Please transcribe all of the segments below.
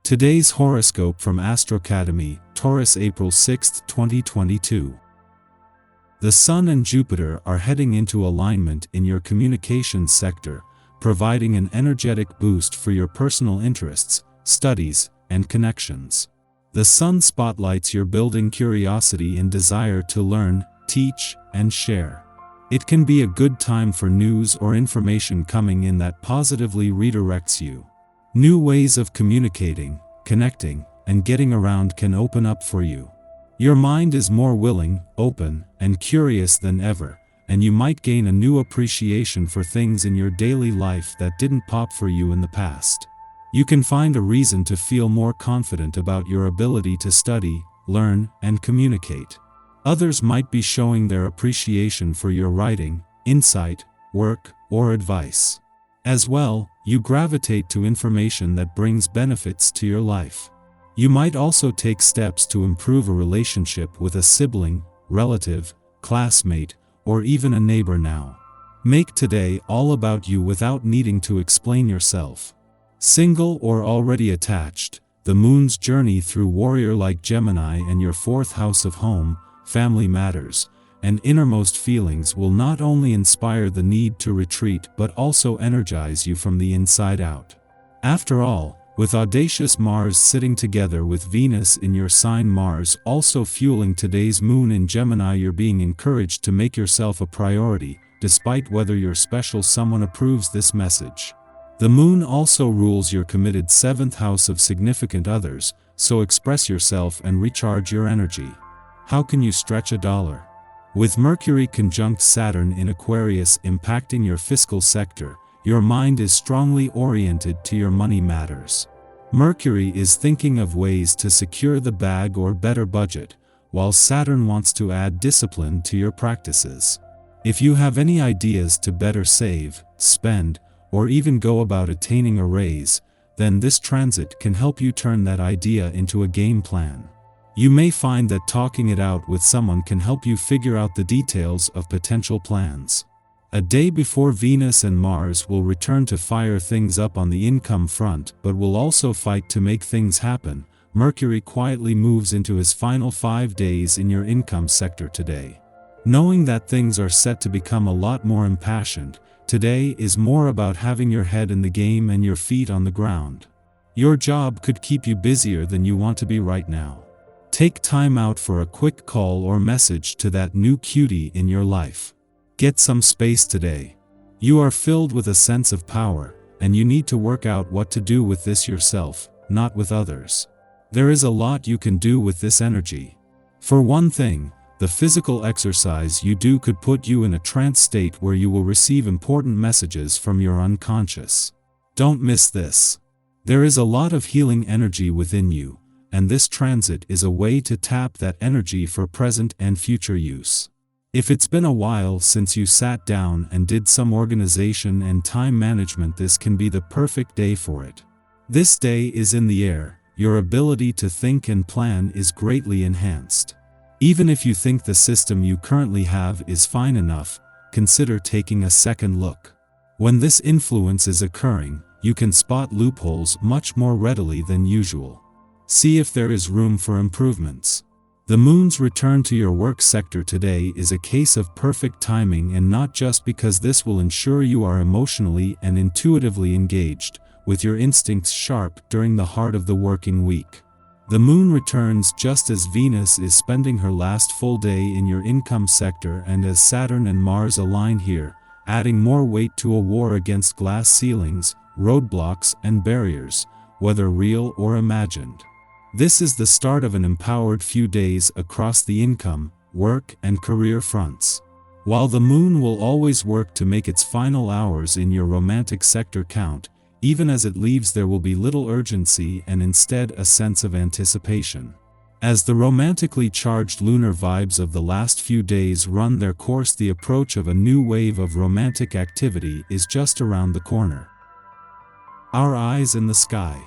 Today's horoscope from Astrocademy, Taurus, April 6, 2022. The Sun and Jupiter are heading into alignment in your communications sector, providing an energetic boost for your personal interests, studies, and connections. The Sun spotlights your building curiosity and desire to learn, teach, and share. It can be a good time for news or information coming in that positively redirects you. New ways of communicating, connecting, and getting around can open up for you. Your mind is more willing, open, and curious than ever, and you might gain a new appreciation for things in your daily life that didn't pop for you in the past. You can find a reason to feel more confident about your ability to study, learn, and communicate. Others might be showing their appreciation for your writing, insight, work, or advice. As well, you gravitate to information that brings benefits to your life. You might also take steps to improve a relationship with a sibling, relative, classmate, or even a neighbor now. Make today all about you without needing to explain yourself. Single or already attached, the moon's journey through warrior-like Gemini and your fourth house of home, family matters, and innermost feelings will not only inspire the need to retreat but also energize you from the inside out. After all, with audacious Mars sitting together with Venus in your sign, Mars also fueling today's moon in Gemini, you're being encouraged to make yourself a priority, despite whether your special someone approves this message. The moon also rules your committed seventh house of significant others, so express yourself and recharge your energy. How can you stretch a dollar? With Mercury conjunct Saturn in Aquarius impacting your fiscal sector, your mind is strongly oriented to your money matters. Mercury is thinking of ways to secure the bag or better budget, while Saturn wants to add discipline to your practices. If you have any ideas to better save, spend, or even go about attaining a raise, then this transit can help you turn that idea into a game plan. You may find that talking it out with someone can help you figure out the details of potential plans. A day before Venus and Mars will return to fire things up on the income front but will also fight to make things happen, Mercury quietly moves into his final 5 days in your income sector today. Knowing that things are set to become a lot more impassioned, today is more about having your head in the game and your feet on the ground. Your job could keep you busier than you want to be right now. Take time out for a quick call or message to that new cutie in your life. Get some space today. You are filled with a sense of power, and you need to work out what to do with this yourself, not with others. There is a lot you can do with this energy. For one thing, the physical exercise you do could put you in a trance state where you will receive important messages from your unconscious. Don't miss this. There is a lot of healing energy within you, and this transit is a way to tap that energy for present and future use. If it's been a while since you sat down and did some organization and time management, this can be the perfect day for it. This day is in the air, your ability to think and plan is greatly enhanced. Even if you think the system you currently have is fine enough, consider taking a second look. When this influence is occurring, you can spot loopholes much more readily than usual. See if there is room for improvements. The moon's return to your work sector today is a case of perfect timing, and not just because this will ensure you are emotionally and intuitively engaged, with your instincts sharp during the heart of the working week. The moon returns just as Venus is spending her last full day in your income sector and as Saturn and Mars align here, adding more weight to a war against glass ceilings, roadblocks, and barriers, whether real or imagined. This is the start of an empowered few days across the income, work, and career fronts. While the moon will always work to make its final hours in your romantic sector count, even as it leaves there will be little urgency and instead a sense of anticipation. As the romantically charged lunar vibes of the last few days run their course, the approach of a new wave of romantic activity is just around the corner. Our eyes in the sky.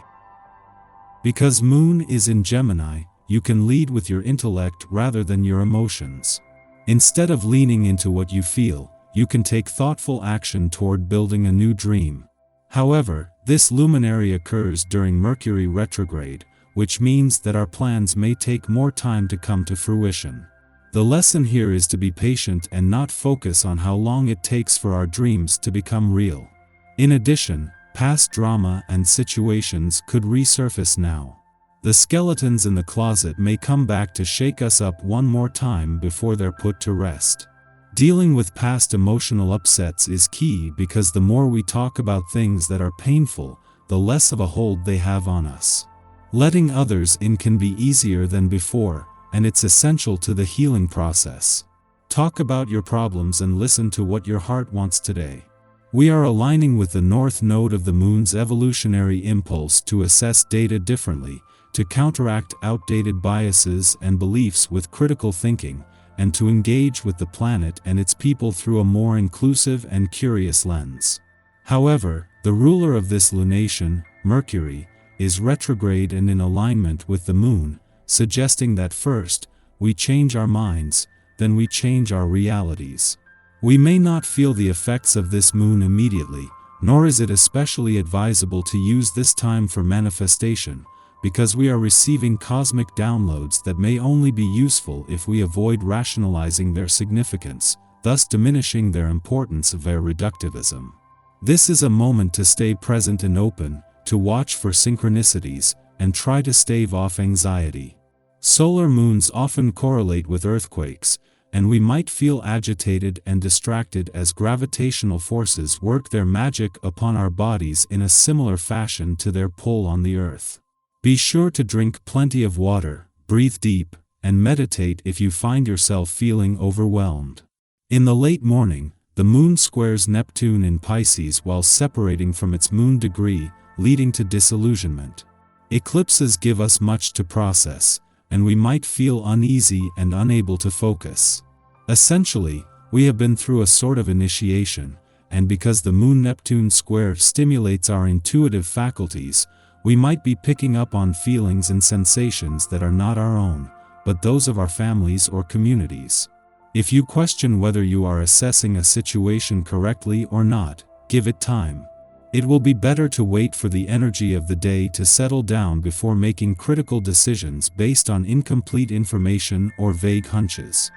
Because Moon is in Gemini, you can lead with your intellect rather than your emotions. Instead of leaning into what you feel, you can take thoughtful action toward building a new dream. However, This luminary occurs during Mercury retrograde, which means that our plans may take more time to come to fruition. The lesson here is to be patient and not focus on how long it takes for our dreams to become real. In addition, past drama and situations could resurface now. The skeletons in the closet may come back to shake us up one more time before they're put to rest. Dealing with past emotional upsets is key because the more we talk about things that are painful, the less of a hold they have on us. Letting others in can be easier than before, and it's essential to the healing process. Talk about your problems and listen to what your heart wants today. We are aligning with the north node of the moon's evolutionary impulse to assess data differently, to counteract outdated biases and beliefs with critical thinking, and to engage with the planet and its people through a more inclusive and curious lens. However, the ruler of this lunation, Mercury, is retrograde and in alignment with the moon, suggesting that first, we change our minds, then we change our realities. We may not feel the effects of this moon immediately, nor is it especially advisable to use this time for manifestation, because we are receiving cosmic downloads that may only be useful if we avoid rationalizing their significance, thus diminishing their importance via reductivism. This is a moment to stay present and open, to watch for synchronicities, and try to stave off anxiety. Solar moons often correlate with earthquakes, and we might feel agitated and distracted as gravitational forces work their magic upon our bodies in a similar fashion to their pull on the earth. Be sure to drink plenty of water, breathe deep, and meditate if you find yourself feeling overwhelmed. In the late morning, the moon squares Neptune in Pisces while separating from its moon degree, leading to disillusionment. Eclipses give us much to process, and we might feel uneasy and unable to focus. Essentially, we have been through a sort of initiation, and because the Moon-Neptune square stimulates our intuitive faculties, we might be picking up on feelings and sensations that are not our own, but those of our families or communities. If you question whether you are assessing a situation correctly or not, give it time. It will be better to wait for the energy of the day to settle down before making critical decisions based on incomplete information or vague hunches.